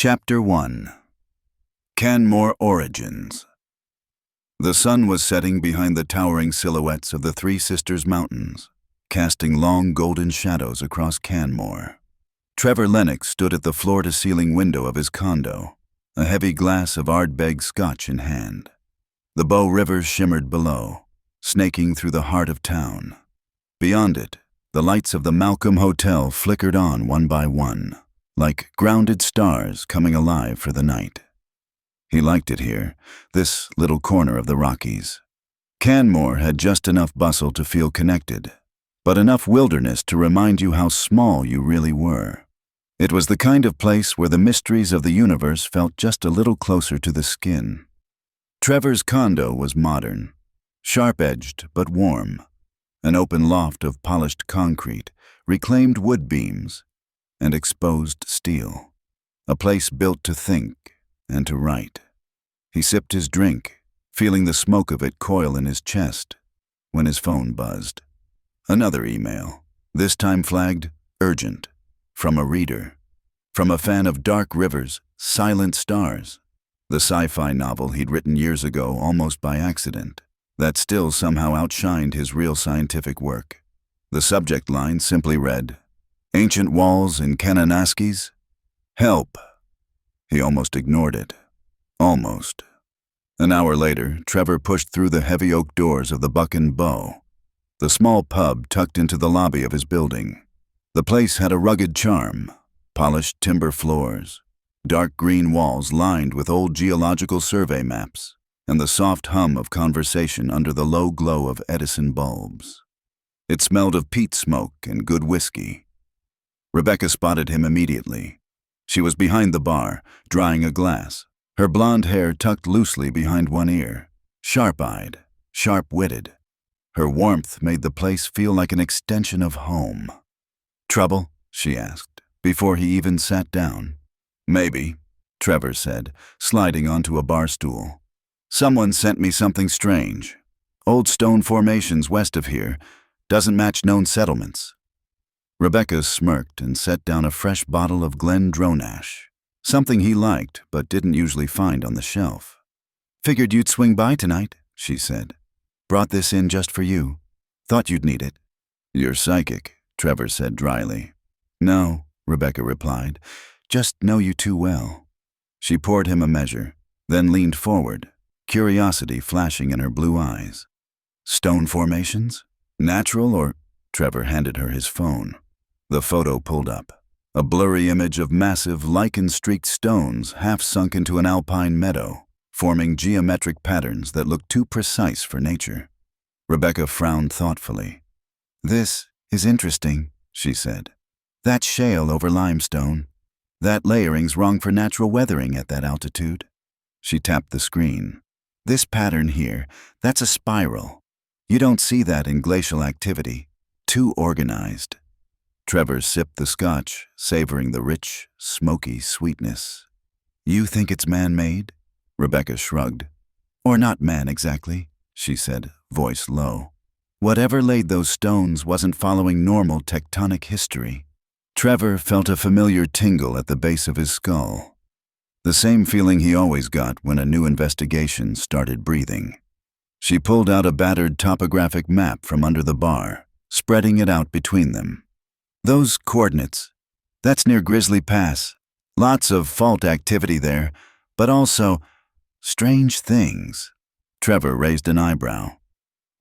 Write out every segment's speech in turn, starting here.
Chapter 1. Canmore Origins. The sun was setting behind the towering silhouettes of the Three Sisters Mountains, casting long golden shadows across Canmore. Trevor Lennox stood at the floor-to-ceiling window of his condo, a heavy glass of Ardbeg scotch in hand. The Bow River shimmered below, snaking through the heart of town. Beyond it, the lights of the Malcolm Hotel flickered on one by one, like grounded stars coming alive for the night. He liked it here, this little corner of the Rockies. Canmore had just enough bustle to feel connected, but enough wilderness to remind you how small you really were. It was the kind of place where the mysteries of the universe felt just a little closer to the skin. Trevor's condo was modern, sharp-edged but warm, an open loft of polished concrete, reclaimed wood beams, and exposed steel, a place built to think and to write. He sipped his drink, feeling the smoke of it coil in his chest, when his phone buzzed. Another email, this time flagged urgent, from a reader, from a fan of Dark River's Silent Stars, the sci-fi novel he'd written years ago almost by accident, that still somehow outshined his real scientific work. The subject line simply read, "Ancient walls in Kananaskis? Help." He almost ignored it. Almost. An hour later, Trevor pushed through the heavy oak doors of the Buck and Bow, the small pub tucked into the lobby of his building. The place had a rugged charm, polished timber floors, dark green walls lined with old geological survey maps, and the soft hum of conversation under the low glow of Edison bulbs. It smelled of peat smoke and good whiskey. Rebecca spotted him immediately. She was behind the bar, drying a glass, her blonde hair tucked loosely behind one ear, sharp-eyed, sharp-witted. Her warmth made the place feel like an extension of home. "Trouble?" she asked, before he even sat down. "Maybe," Trevor said, sliding onto a bar stool. "Someone sent me something strange. Old stone formations west of here, doesn't match known settlements." Rebecca smirked and set down a fresh bottle of Glendronash, something he liked but didn't usually find on the shelf. "Figured you'd swing by tonight," she said. "Brought this in just for you. Thought you'd need it." "You're psychic," Trevor said dryly. "No," Rebecca replied. "Just know you too well." She poured him a measure, then leaned forward, curiosity flashing in her blue eyes. "Stone formations? Natural or—" Trevor handed her his phone. The photo pulled up, a blurry image of massive lichen-streaked stones half sunk into an alpine meadow, forming geometric patterns that looked too precise for nature. Rebecca frowned thoughtfully. "This is interesting," she said. "That's shale over limestone. That layering's wrong for natural weathering at that altitude." She tapped the screen. "This pattern here, that's a spiral. You don't see that in glacial activity. Too organized." Trevor sipped the scotch, savoring the rich, smoky sweetness. "You think it's man-made?" Rebecca shrugged. "Or not man exactly," she said, voice low. "Whatever laid those stones wasn't following normal tectonic history." Trevor felt a familiar tingle at the base of his skull. The same feeling he always got when a new investigation started breathing. She pulled out a battered topographic map from under the bar, spreading it out between them. "Those coordinates, that's near Grizzly Pass. Lots of fault activity there, but also strange things." Trevor raised an eyebrow.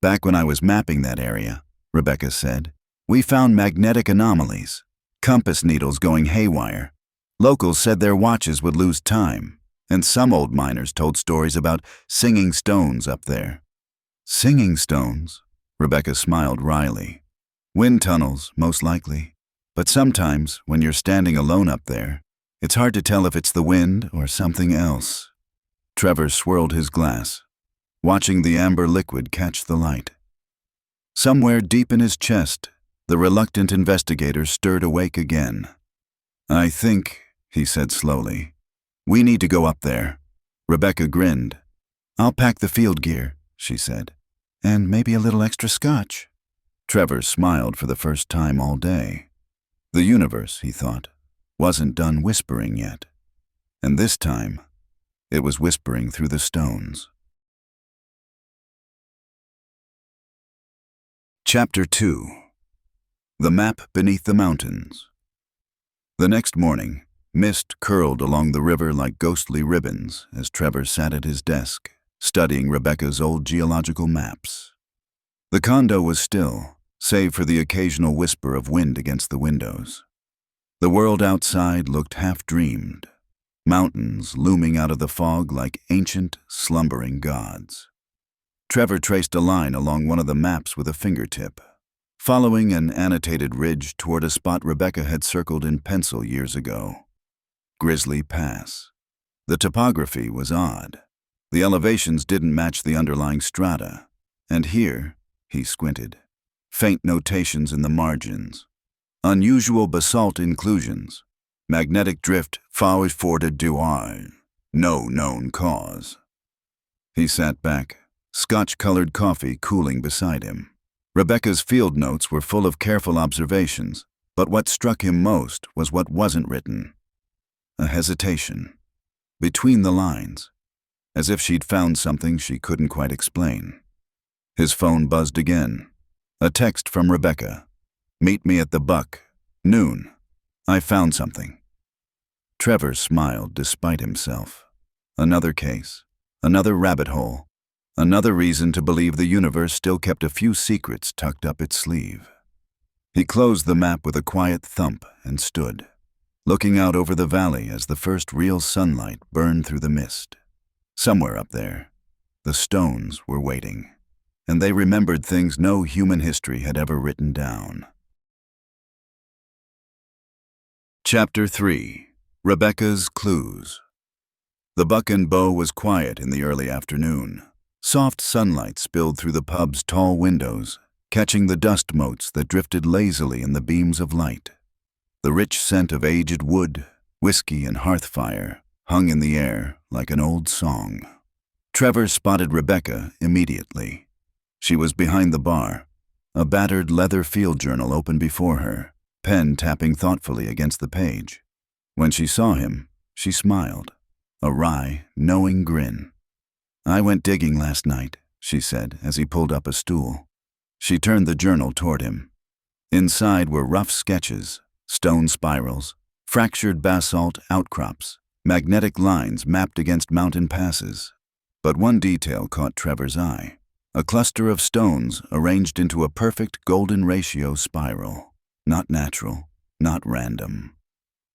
"Back when I was mapping that area," Rebecca said, "we found magnetic anomalies, compass needles going haywire. Locals said their watches would lose time, and some old miners told stories about singing stones up there." "Singing stones?" Rebecca smiled wryly. "Wind tunnels, most likely. But sometimes, when you're standing alone up there, it's hard to tell if it's the wind or something else." Trevor swirled his glass, watching the amber liquid catch the light. Somewhere deep in his chest, the reluctant investigator stirred awake again. "I think," he said slowly, "we need to go up there." Rebecca grinned. "I'll pack the field gear," she said. "And maybe a little extra scotch." Trevor smiled for the first time all day. The universe, he thought, wasn't done whispering yet. and this time it was whispering through the stones. Chapter 2. The Map Beneath the Mountains. The next morning, mist curled along the river like ghostly ribbons as Trevor sat at his desk, studying Rebecca's old geological maps. The condo was still, save for the occasional whisper of wind against the windows. The world outside looked half-dreamed, mountains looming out of the fog like ancient, slumbering gods. Trevor traced a line along one of the maps with a fingertip, following an annotated ridge toward a spot Rebecca had circled in pencil years ago. Grizzly Pass. The topography was odd. The elevations didn't match the underlying strata, and here, he squinted, faint notations in the margins. Unusual basalt inclusions. Magnetic drift far forward due, no known cause. He sat back, scotch-colored coffee cooling beside him. Rebecca's field notes were full of careful observations, but what struck him most was what wasn't written. A hesitation. Between the lines, as if she'd found something she couldn't quite explain. His phone buzzed again. A text from Rebecca. "Meet me at the Buck, noon. I found something." Trevor smiled despite himself. Another case, another rabbit hole, another reason to believe the universe still kept a few secrets tucked up its sleeve. He closed the map with a quiet thump and stood, looking out over the valley as the first real sunlight burned through the mist. Somewhere up there, the stones were waiting, and they remembered things no human history had ever written down. Chapter 3. Rebecca's Clues. The Buck and Bow was quiet in the early afternoon. Soft sunlight spilled through the pub's tall windows, catching the dust motes that drifted lazily in the beams of light. The rich scent of aged wood, whiskey, and hearth fire hung in the air like an old song. Trevor spotted Rebecca immediately. She was behind the bar, a battered leather field journal open before her, pen tapping thoughtfully against the page. When she saw him, she smiled, a wry, knowing grin. "I went digging last night," she said as he pulled up a stool. She turned the journal toward him. Inside were rough sketches, stone spirals, fractured basalt outcrops, magnetic lines mapped against mountain passes. But one detail caught Trevor's eye. A cluster of stones arranged into a perfect golden ratio spiral. Not natural, not random.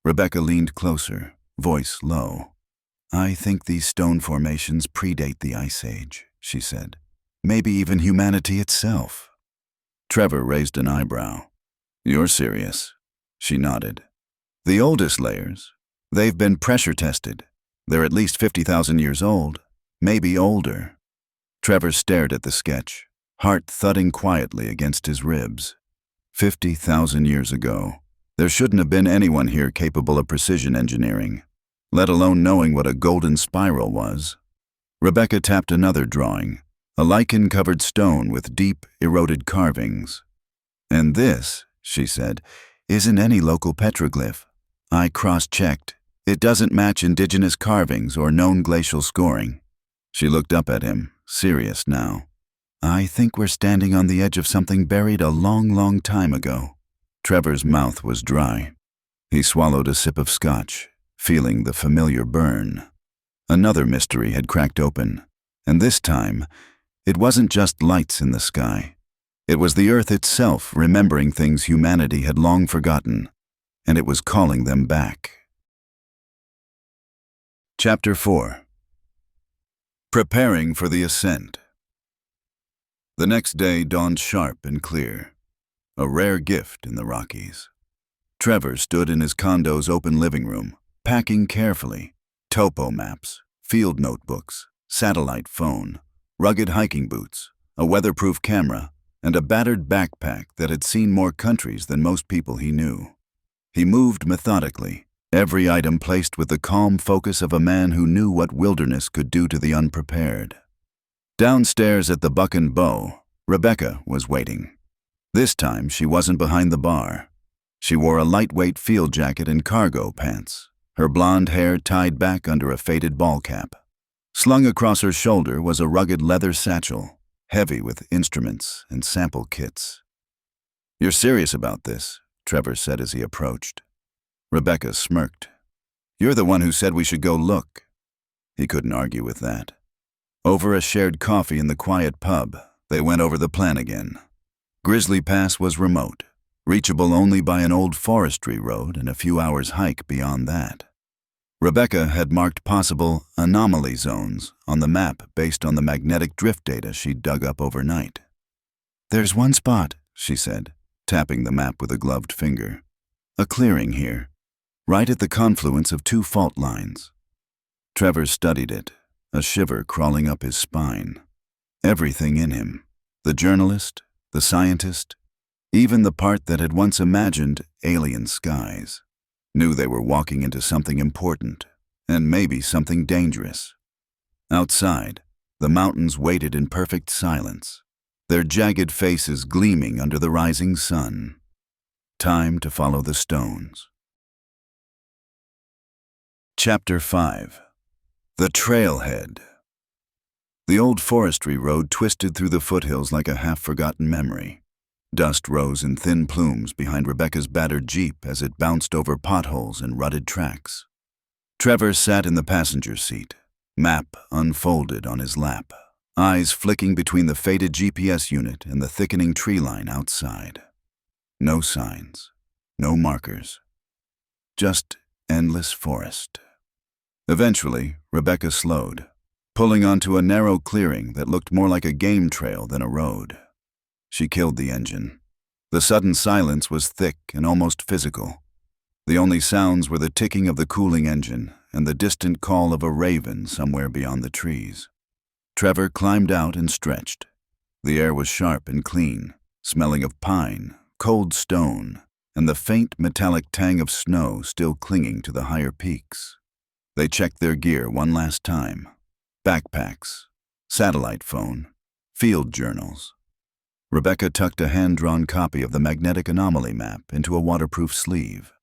Rebecca leaned closer, voice low. "I think these stone formations predate the Ice Age," she said. "Maybe even humanity itself." Trevor raised an eyebrow. "You're serious?" She nodded. "The oldest layers, they've been pressure tested. They're at least 50,000 years old, maybe older." Trevor stared at the sketch, heart thudding quietly against his ribs. 50,000 years ago. There shouldn't have been anyone here capable of precision engineering, let alone knowing what a golden spiral was. Rebecca tapped another drawing, a lichen-covered stone with deep, eroded carvings. "And this," she said, "isn't any local petroglyph. I cross-checked. It doesn't match indigenous carvings or known glacial scoring." She looked up at him, serious now. "I think we're standing on the edge of something buried a long, long time ago." Trevor's mouth was dry. He swallowed a sip of scotch, feeling the familiar burn. Another mystery had cracked open, and this time, it wasn't just lights in the sky. It was the Earth itself remembering things humanity had long forgotten, and it was calling them back. Chapter 4. Preparing for the Ascent. The next day dawned sharp and clear, a rare gift in the Rockies. Trevor stood in his condo's open living room, packing carefully, topo maps, field notebooks, satellite phone, rugged hiking boots, a weatherproof camera, and a battered backpack that had seen more countries than most people he knew. He moved methodically, every item placed with the calm focus of a man who knew what wilderness could do to the unprepared. Downstairs at the Buck and Bow, Rebecca was waiting. This time she wasn't behind the bar. She wore a lightweight field jacket and cargo pants, her blonde hair tied back under a faded ball cap. Slung across her shoulder was a rugged leather satchel, heavy with instruments and sample kits. "You're serious about this," Trevor said as he approached. Rebecca smirked. "You're the one who said we should go look." He couldn't argue with that. Over a shared coffee in the quiet pub, they went over the plan again. Grizzly Pass was remote, reachable only by an old forestry road and a few hours' hike beyond that. Rebecca had marked possible anomaly zones on the map based on the magnetic drift data she'd dug up overnight. "There's one spot," she said, tapping the map with a gloved finger. "A clearing here, right at the confluence of two fault lines." Trevor studied it, a shiver crawling up his spine. Everything in him, the journalist, the scientist, even the part that had once imagined alien skies, knew they were walking into something important, and maybe something dangerous. Outside, the mountains waited in perfect silence, their jagged faces gleaming under the rising sun. Time to follow the stones. Chapter 5. The Trailhead. The old forestry road twisted through the foothills like a half-forgotten memory. Dust rose in thin plumes behind Rebecca's battered Jeep as it bounced over potholes and rutted tracks. Trevor sat in the passenger seat, map unfolded on his lap, eyes flicking between the faded GPS unit and the thickening tree line outside. No signs, no markers, just endless forest. Eventually, Rebecca slowed, pulling onto a narrow clearing that looked more like a game trail than a road. She killed the engine. The sudden silence was thick and almost physical. The only sounds were the ticking of the cooling engine and the distant call of a raven somewhere beyond the trees. Trevor climbed out and stretched. The air was sharp and clean, smelling of pine, cold stone, and the faint metallic tang of snow still clinging to the higher peaks. They checked their gear one last time. Backpacks, satellite phone, field journals. Rebecca tucked a hand-drawn copy of the magnetic anomaly map into a waterproof sleeve.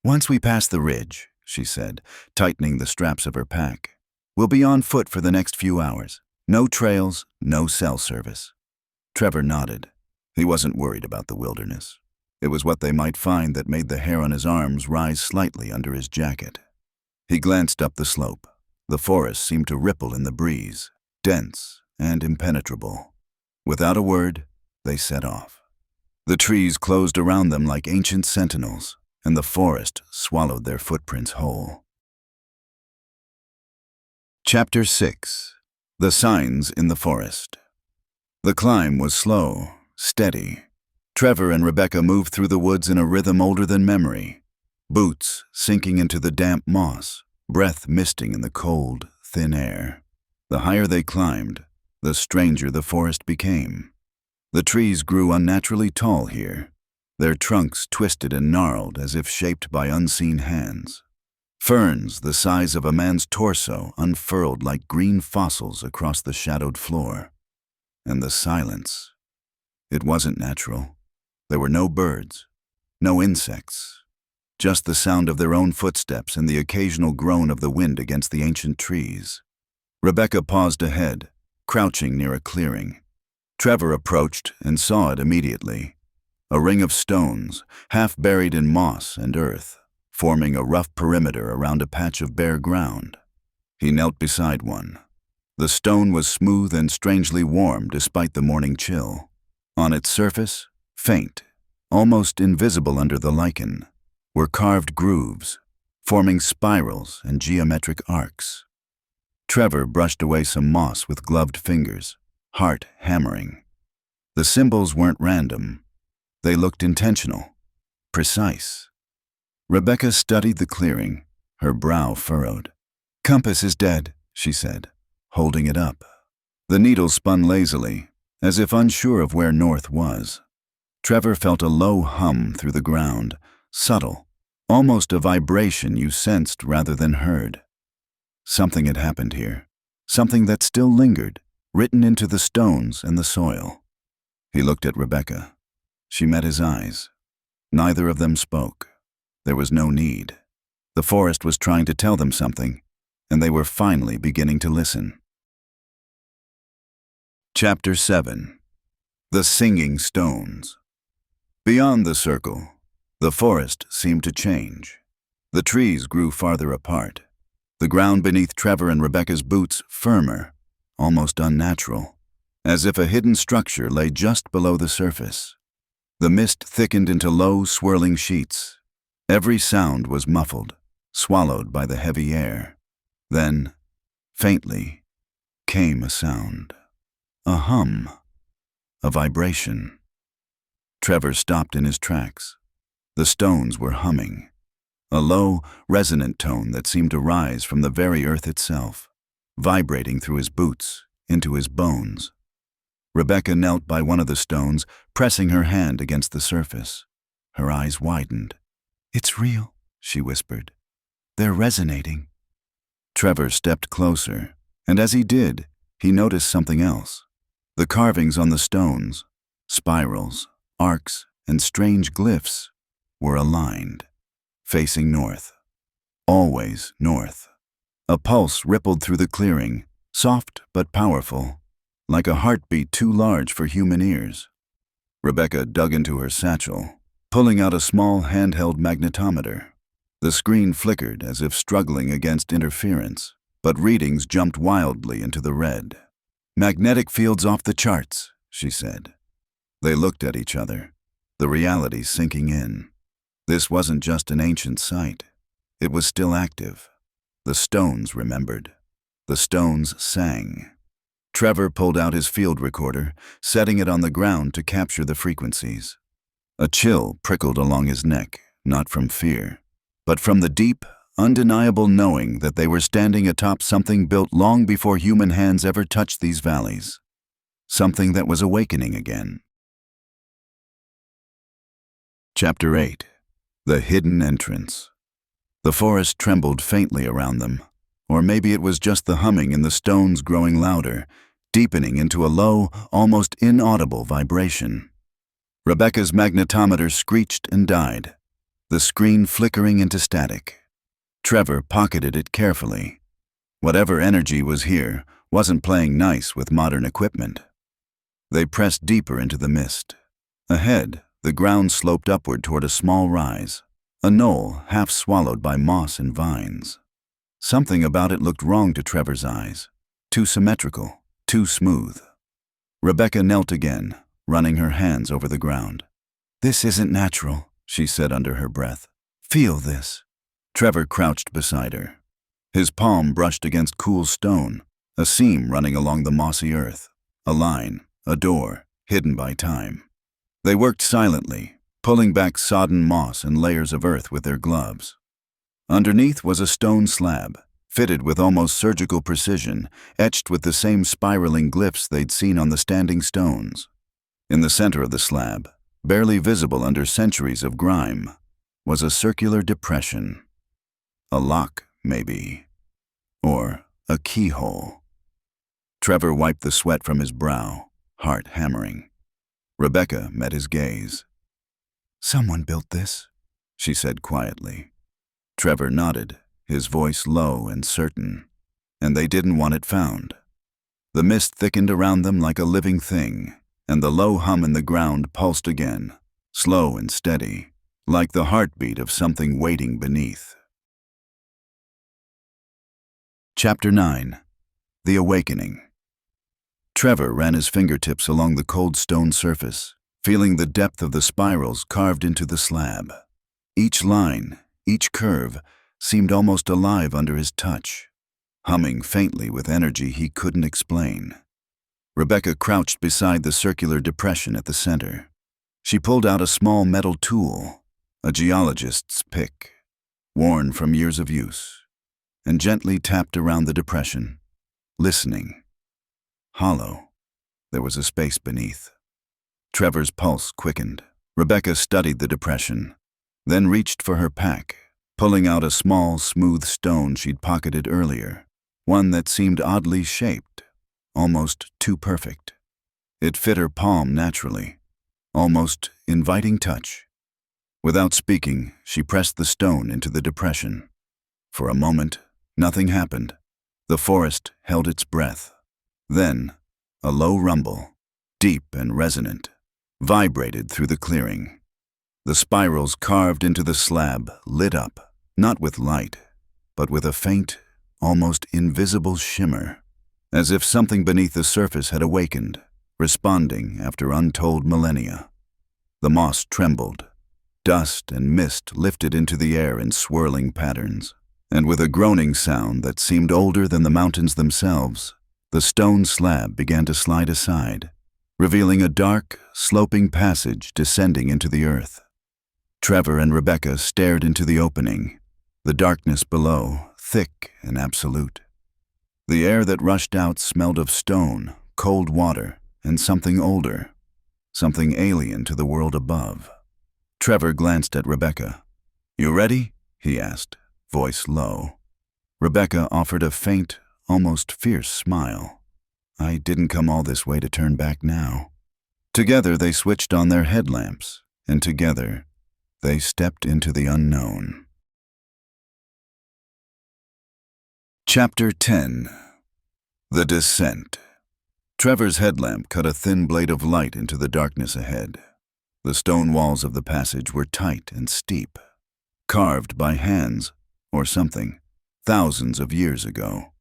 "Once we pass the ridge," she said, tightening the straps of her pack, "we'll be on foot for the next few hours. No trails, no cell service." Trevor nodded. He wasn't worried about the wilderness. It was what they might find that made the hair on his arms rise slightly under his jacket. He glanced up the slope. The forest seemed to ripple in the breeze, dense and impenetrable. Without a word, they set off. The trees closed around them like ancient sentinels, and the forest swallowed their footprints whole. Chapter 6. The Signs in the Forest. The climb was slow, steady. Trevor and Rebecca moved through the woods in a rhythm older than memory, boots sinking into the damp moss, breath misting in the cold, thin air. The higher they climbed, the stranger the forest became. The trees grew unnaturally tall here, their trunks twisted and gnarled as if shaped by unseen hands. Ferns the size of a man's torso unfurled like green fossils across the shadowed floor. And the silence. It wasn't natural. There were no birds, no insects, just the sound of their own footsteps and the occasional groan of the wind against the ancient trees. Rebecca paused ahead, crouching near a clearing. Trevor approached and saw it immediately. A ring of stones, half buried in moss and earth, forming a rough perimeter around a patch of bare ground. He knelt beside one. The stone was smooth and strangely warm despite the morning chill. On its surface, faint, almost invisible under the lichen, were carved grooves, forming spirals and geometric arcs. Trevor brushed away some moss with gloved fingers, heart hammering. The symbols weren't random. They looked intentional, precise. Rebecca studied the clearing, her brow furrowed. "Compass is dead," she said, holding it up. The needle spun lazily, as if unsure of where north was. Trevor felt a low hum through the ground, subtle, almost a vibration you sensed rather than heard. Something had happened here, something that still lingered, written into the stones and the soil. He looked at Rebecca. She met his eyes. Neither of them spoke. There was no need. The forest was trying to tell them something, and they were finally beginning to listen. Chapter 7. The Singing Stones. Beyond the circle, the forest seemed to change. The trees grew farther apart, the ground beneath Trevor and Rebecca's boots firmer, almost unnatural, as if a hidden structure lay just below the surface. The mist thickened into low, swirling sheets. Every sound was muffled, swallowed by the heavy air. Then, faintly, came a sound. A hum. A vibration. Trevor stopped in his tracks. The stones were humming. A low, resonant tone that seemed to rise from the very earth itself, vibrating through his boots, into his bones. Rebecca knelt by one of the stones, pressing her hand against the surface. Her eyes widened. "It's real," she whispered. "They're resonating." Trevor stepped closer, and as he did, he noticed something else. The carvings on the stones, spirals, arcs, and strange glyphs, were aligned, facing north. Always north. A pulse rippled through the clearing, soft but powerful, like a heartbeat too large for human ears. Rebecca dug into her satchel, pulling out a small handheld magnetometer. The screen flickered as if struggling against interference, but readings jumped wildly into the red. "Magnetic fields off the charts," she said. They looked at each other, the reality sinking in. This wasn't just an ancient site. It was still active. The stones remembered. The stones sang. Trevor pulled out his field recorder, setting it on the ground to capture the frequencies. A chill prickled along his neck, not from fear, but from the deep, undeniable knowing that they were standing atop something built long before human hands ever touched these valleys. Something that was awakening again. Chapter 8. The Hidden Entrance. The forest trembled faintly around them, or maybe it was just the humming in the stones growing louder, deepening into a low, almost inaudible vibration. Rebecca's magnetometer screeched and died, the screen flickering into static. Trevor pocketed it carefully. Whatever energy was here wasn't playing nice with modern equipment. They pressed deeper into the mist. Ahead, the ground sloped upward toward a small rise, a knoll half swallowed by moss and vines. Something about it looked wrong to Trevor's eyes. Too symmetrical, too smooth. Rebecca knelt again, running her hands over the ground. "This isn't natural," she said under her breath. "Feel this." Trevor crouched beside her. His palm brushed against cool stone, a seam running along the mossy earth, a line, a door, hidden by time. They worked silently, pulling back sodden moss and layers of earth with their gloves. Underneath was a stone slab, fitted with almost surgical precision, etched with the same spiraling glyphs they'd seen on the standing stones. In the center of the slab, barely visible under centuries of grime, was a circular depression. A lock, maybe. Or a keyhole. Trevor wiped the sweat from his brow, heart hammering. Rebecca met his gaze. "Someone built this," she said quietly. Trevor nodded, his voice low and certain, and they didn't want it found. The mist thickened around them like a living thing, and the low hum in the ground pulsed again, slow and steady, like the heartbeat of something waiting beneath. Chapter 9. The Awakening. Trevor ran his fingertips along the cold stone surface, feeling the depth of the spirals carved into the slab. Each line, each curve, seemed almost alive under his touch, humming faintly with energy he couldn't explain. Rebecca crouched beside the circular depression at the center. She pulled out a small metal tool, a geologist's pick, worn from years of use, and gently tapped around the depression, listening. Hollow. There was a space beneath. Trevor's pulse quickened. Rebecca studied the depression, then reached for her pack, pulling out a small, smooth stone she'd pocketed earlier, one that seemed oddly shaped, almost too perfect. It fit her palm naturally, almost inviting touch. Without speaking, she pressed the stone into the depression. For a moment, nothing happened. The forest held its breath. Then, a low rumble, deep and resonant, vibrated through the clearing. The spirals carved into the slab lit up, not with light, but with a faint, almost invisible shimmer, as if something beneath the surface had awakened, responding after untold millennia. The moss trembled. Dust and mist lifted into the air in swirling patterns, and with a groaning sound that seemed older than the mountains themselves, the stone slab began to slide aside, revealing a dark, sloping passage descending into the earth. Trevor and Rebecca stared into the opening, the darkness below thick and absolute. The air that rushed out smelled of stone, cold water, and something older, something alien to the world above. Trevor glanced at Rebecca. "You ready?" he asked, voice low. Rebecca offered a faint, almost fierce smile. "I didn't come all this way to turn back now." Together they switched on their headlamps, and together they stepped into the unknown. Chapter 10. The Descent. Trevor's headlamp cut a thin blade of light into the darkness ahead. The stone walls of the passage were tight and steep, carved by hands or something, thousands of years ago.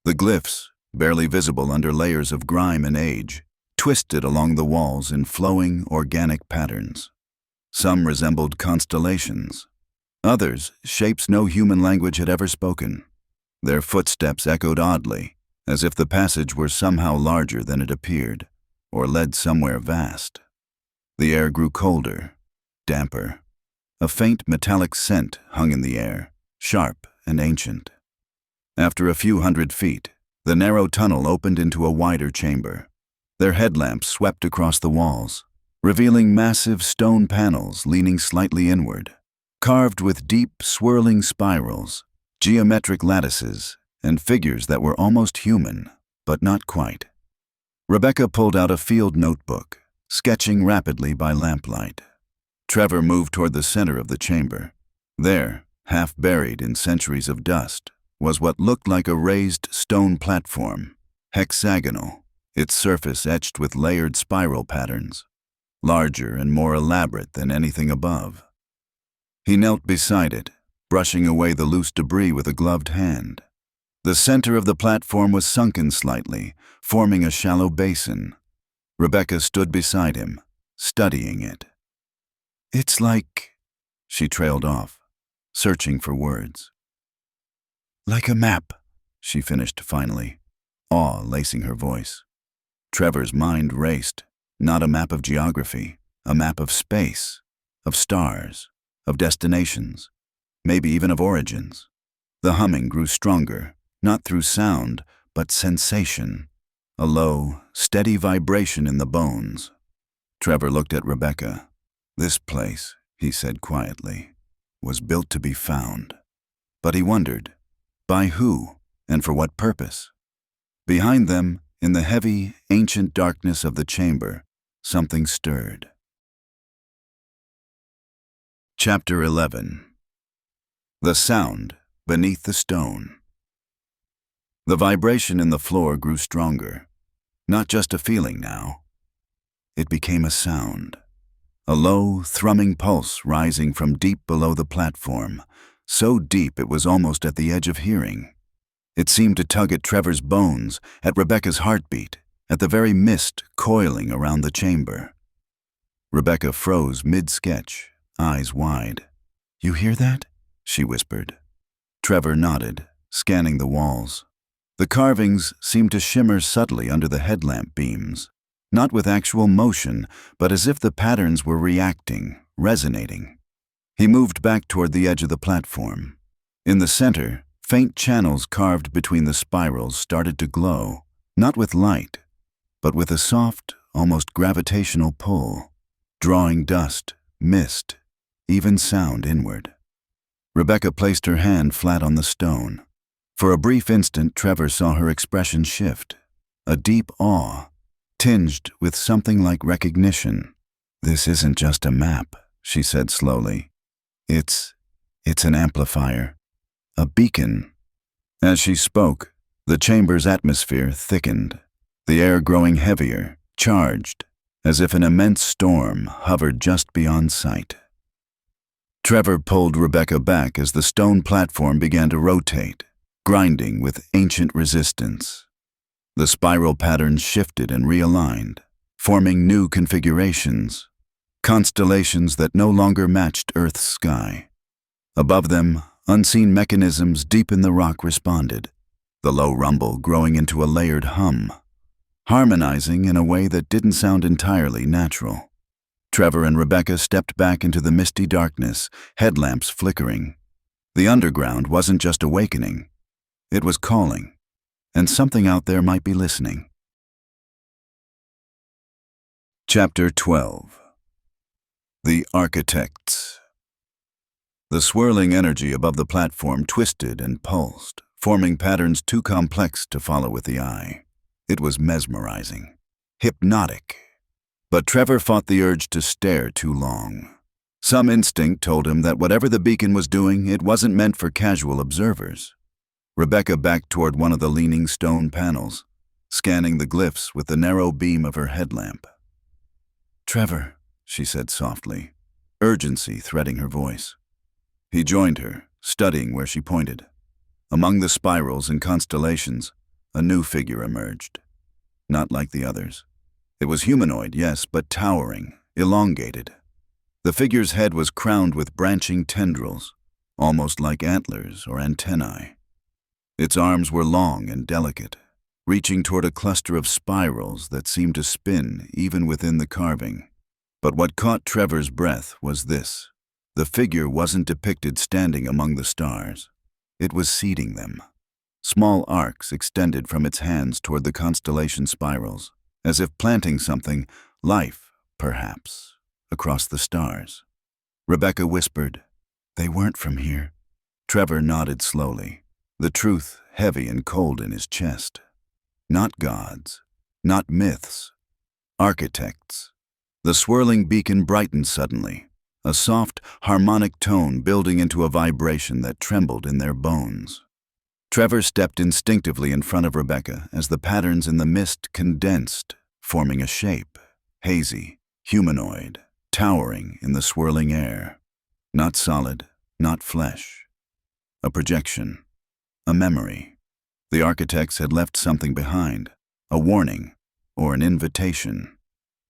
The glyphs, barely visible under layers of grime and age, twisted along the walls in flowing, organic patterns. Some resembled constellations, others shapes no human language had ever spoken. Their footsteps echoed oddly, as if the passage were somehow larger than it appeared, or led somewhere vast. The air grew colder, damper. A faint metallic scent hung in the air, sharp and ancient. After a few hundred feet, the narrow tunnel opened into a wider chamber. Their headlamps swept across the walls, revealing massive stone panels leaning slightly inward, carved with deep, swirling spirals, geometric lattices, and figures that were almost human, but not quite. Rebecca pulled out a field notebook, sketching rapidly by lamplight. Trevor moved toward the center of the chamber. There, half buried in centuries of dust, was what looked like a raised stone platform, hexagonal, its surface etched with layered spiral patterns, larger and more elaborate than anything above. He knelt beside it, brushing away the loose debris with a gloved hand. The center of the platform was sunken slightly, forming a shallow basin. Rebecca stood beside him, studying it. "It's like," she trailed off, searching for words. "Like a map," she finished finally, awe lacing her voice. Trevor's mind raced. Not a map of geography, a map of space, of stars, of destinations, maybe even of origins. The humming grew stronger, not through sound, but sensation, a low, steady vibration in the bones. Trevor looked at Rebecca. "This place," he said quietly, "was built to be found." But he wondered, by who and for what purpose? Behind them, in the heavy, ancient darkness of the chamber, something stirred. Chapter 11. The Sound Beneath the Stone. The vibration in the floor grew stronger, not just a feeling now. It became a sound, a low, thrumming pulse rising from deep below the platform, so deep it was almost at the edge of hearing. It seemed to tug at Trevor's bones, at Rebecca's heartbeat, at the very mist coiling around the chamber. Rebecca froze mid-sketch, eyes wide. "You hear that?" she whispered. Trevor nodded, scanning the walls. The carvings seemed to shimmer subtly under the headlamp beams, not with actual motion, but as if the patterns were reacting, resonating. He moved back toward the edge of the platform. In the center, faint channels carved between the spirals started to glow, not with light, but with a soft, almost gravitational pull, drawing dust, mist, even sound inward. Rebecca placed her hand flat on the stone. For a brief instant, Trevor saw her expression shift, a deep awe, tinged with something like recognition. "This isn't just a map," she said slowly. It's an amplifier, A beacon. As she spoke, the chamber's atmosphere thickened, the air growing heavier, charged, as if an immense storm hovered just beyond sight. Trevor pulled Rebecca back as the stone platform began to rotate, grinding with ancient resistance. The spiral patterns shifted and realigned, forming new configurations, constellations that no longer matched Earth's sky. Above them, unseen mechanisms deep in the rock responded, the low rumble growing into a layered hum, harmonizing in a way that didn't sound entirely natural. Trevor and Rebecca stepped back into the misty darkness, headlamps flickering. The underground wasn't just awakening, it was calling, and something out there might be listening. Chapter 12. The Architects. The swirling energy above the platform twisted and pulsed, forming patterns too complex to follow with the eye. It was mesmerizing, hypnotic. But Trevor fought the urge to stare too long. Some instinct told him that whatever the beacon was doing, it wasn't meant for casual observers. Rebecca backed toward one of the leaning stone panels, scanning the glyphs with the narrow beam of her headlamp. "Trevor," she said softly, urgency threading her voice. He joined her, studying where she pointed. Among the spirals and constellations, a new figure emerged. Not like the others. It was humanoid, yes, but towering, elongated. The figure's head was crowned with branching tendrils, almost like antlers or antennae. Its arms were long and delicate, reaching toward a cluster of spirals that seemed to spin even within the carving. But what caught Trevor's breath was this. The figure wasn't depicted standing among the stars. It was seeding them. Small arcs extended from its hands toward the constellation spirals, as if planting something, life, perhaps, across the stars. Rebecca whispered, "They weren't from here." Trevor nodded slowly, the truth heavy and cold in his chest. Not gods, not myths, architects. The swirling beacon brightened suddenly, a soft, harmonic tone building into a vibration that trembled in their bones. Trevor stepped instinctively in front of Rebecca as the patterns in the mist condensed, forming a shape, hazy, humanoid, towering in the swirling air. Not solid, not flesh. A projection, a memory. The architects had left something behind, a warning, or an invitation.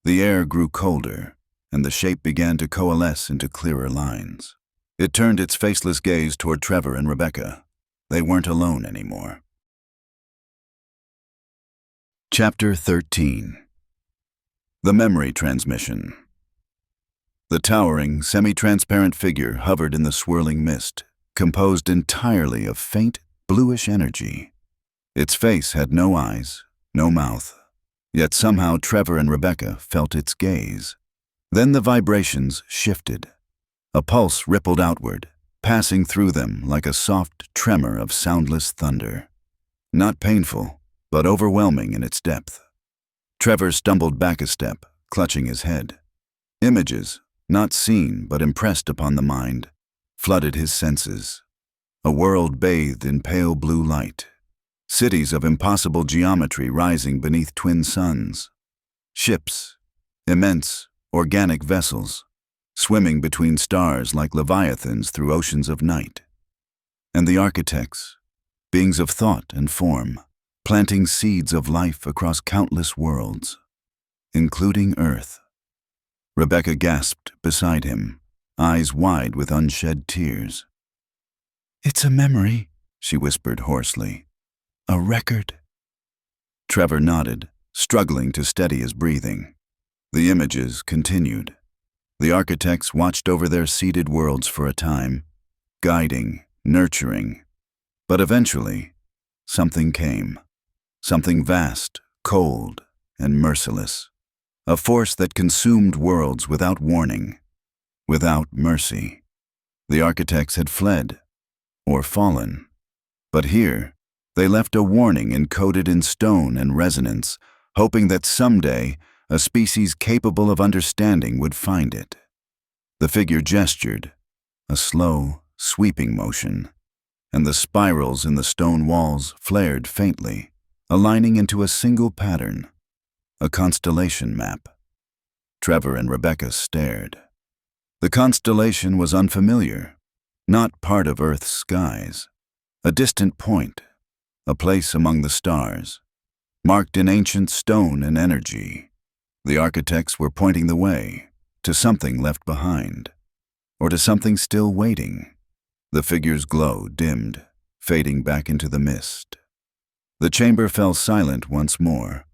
The air grew colder, and the shape began to coalesce into clearer lines. It turned its faceless gaze toward Trevor and Rebecca. They weren't alone anymore. Chapter 13. The Memory Transmission. The towering, semi-transparent figure hovered in the swirling mist, composed entirely of faint, bluish energy. Its face had no eyes, no mouth, yet somehow Trevor and Rebecca felt its gaze. Then the vibrations shifted. A pulse rippled outward, passing through them like a soft tremor of soundless thunder. Not painful, but overwhelming in its depth. Trevor stumbled back a step, clutching his head. Images, not seen but impressed upon the mind, flooded his senses. A world bathed in pale blue light. Cities of impossible geometry rising beneath twin suns. Ships, immense, organic vessels, swimming between stars like leviathans through oceans of night. And the architects, beings of thought and form, planting seeds of life across countless worlds, including Earth. Rebecca gasped beside him, eyes wide with unshed tears. "It's a memory," she whispered hoarsely. "A record." Trevor nodded, struggling to steady his breathing. The images continued. The architects watched over their seeded worlds for a time, guiding, nurturing. But eventually, something came. Something vast, cold, and merciless. A force that consumed worlds without warning, without mercy. The architects had fled, or fallen. But here, they left a warning encoded in stone and resonance, hoping that someday a species capable of understanding would find it. The figure gestured, a slow, sweeping motion, and the spirals in the stone walls flared faintly, aligning into a single pattern, a constellation map. Trevor and Rebecca stared. The constellation was unfamiliar, not part of Earth's skies. A distant point, a place among the stars, marked in ancient stone and energy. The architects were pointing the way to something left behind, or to something still waiting. The figure's glow dimmed, fading back into the mist. The chamber fell silent once more,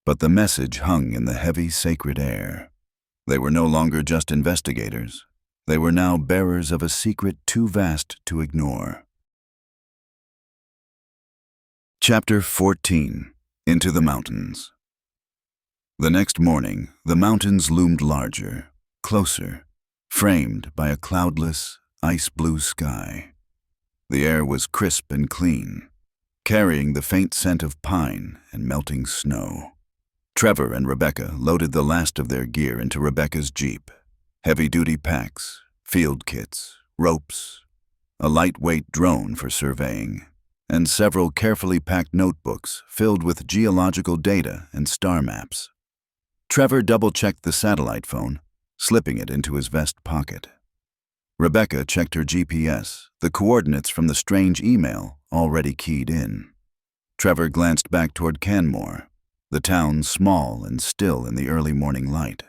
but the message hung in the heavy, sacred air. They were no longer just investigators. They were now bearers of a secret too vast to ignore. Chapter 14. Into the Mountains. The next morning, the mountains loomed larger, closer, framed by a cloudless, ice-blue sky. The air was crisp and clean, carrying the faint scent of pine and melting snow. Trevor and Rebecca loaded the last of their gear into Rebecca's Jeep. Heavy-duty packs, field kits, ropes, a lightweight drone for surveying, and several carefully packed notebooks filled with geological data and star maps. Trevor double-checked the satellite phone, slipping it into his vest pocket. Rebecca checked her GPS, the coordinates from the strange email already keyed in. Trevor glanced back toward Canmore, the town small and still in the early morning light.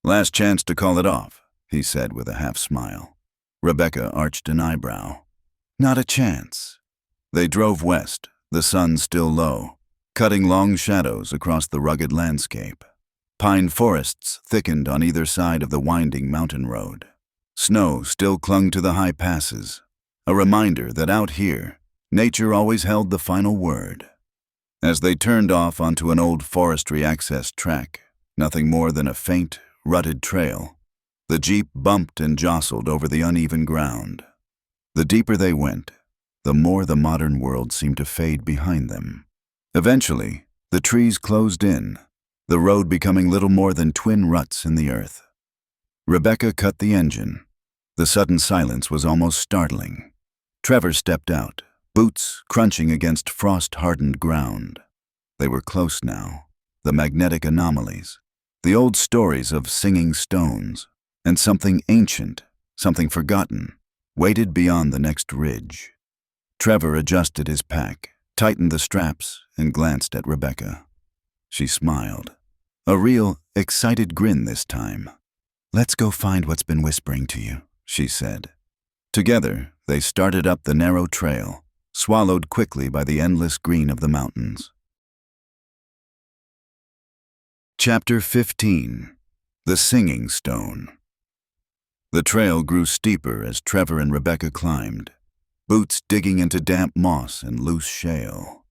"Last chance to call it off," he said with a half-smile. Rebecca arched an eyebrow. "Not a chance." They drove west, the sun still low, cutting long shadows across the rugged landscape. Pine forests thickened on either side of the winding mountain road. Snow still clung to the high passes, a reminder that out here, nature always held the final word. As they turned off onto an old forestry access track, nothing more than a faint, rutted trail, the Jeep bumped and jostled over the uneven ground. The deeper they went, the more the modern world seemed to fade behind them. Eventually, the trees closed in, the road becoming little more than twin ruts in the earth. Rebecca cut the engine. The sudden silence was almost startling. Trevor stepped out, boots crunching against frost-hardened ground. They were close now, the magnetic anomalies, the old stories of singing stones, and something ancient, something forgotten, waited beyond the next ridge. Trevor adjusted his pack, tightened the straps, and glanced at Rebecca. She smiled, a real, excited grin this time. "Let's go find what's been whispering to you," she said. Together, they started up the narrow trail, swallowed quickly by the endless green of the mountains. Chapter 15. The Singing Stone. The trail grew steeper as Trevor and Rebecca climbed, boots digging into damp moss and loose shale.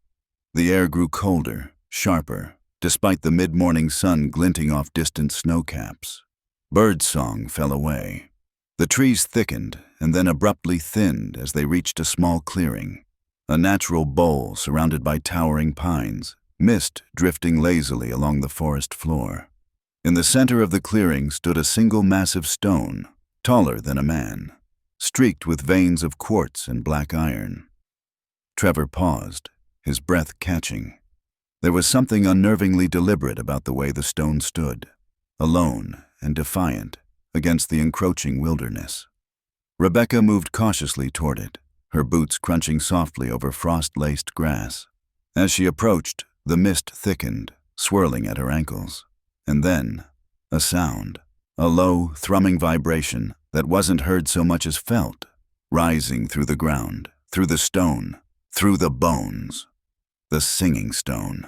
The air grew colder, sharper, despite the mid-morning sun glinting off distant snowcaps. Birdsong fell away. The trees thickened and then abruptly thinned as they reached a small clearing, a natural bowl surrounded by towering pines, mist drifting lazily along the forest floor. In the center of the clearing stood a single massive stone, taller than a man, streaked with veins of quartz and black iron. Trevor paused, his breath catching. There was something unnervingly deliberate about the way the stone stood, alone and defiant against the encroaching wilderness. Rebecca moved cautiously toward it, her boots crunching softly over frost-laced grass. As she approached, the mist thickened, swirling at her ankles. And then, a sound, a low, thrumming vibration that wasn't heard so much as felt, rising through the ground, through the stone, through the bones. The singing stone.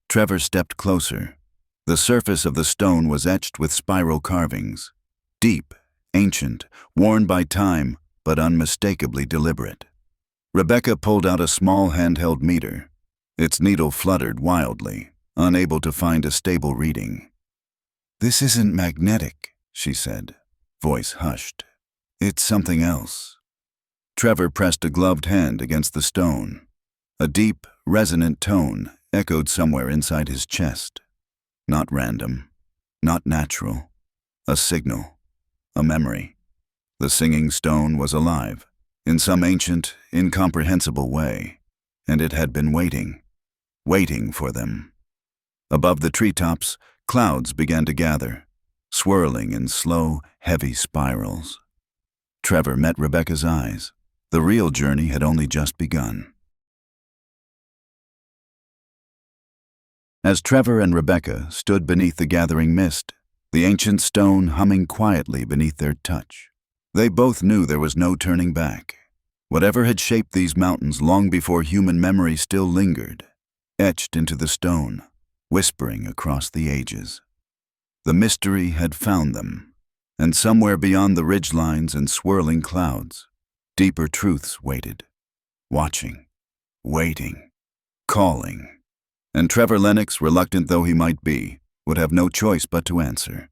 Trevor stepped closer. The surface of the stone was etched with spiral carvings, deep, ancient, worn by time, but unmistakably deliberate. Rebecca pulled out a small handheld meter. Its needle fluttered wildly, unable to find a stable reading. "This isn't magnetic," she said, voice hushed. "It's something else." Trevor pressed a gloved hand against the stone. A deep, resonant tone echoed somewhere inside his chest. Not random, not natural. A signal, a memory. The singing stone was alive, in some ancient, incomprehensible way, and it had been waiting for them. Above the treetops, clouds began to gather, swirling in slow, heavy spirals. Trevor met Rebecca's eyes. The real journey had only just begun. As Trevor and Rebecca stood beneath the gathering mist, the ancient stone humming quietly beneath their touch, they both knew there was no turning back. Whatever had shaped these mountains long before human memory still lingered, etched into the stone, whispering across the ages. The mystery had found them, and somewhere beyond the ridgelines and swirling clouds, deeper truths waited, watching, waiting, calling. And Trevor Lennox, reluctant though he might be, would have no choice but to answer.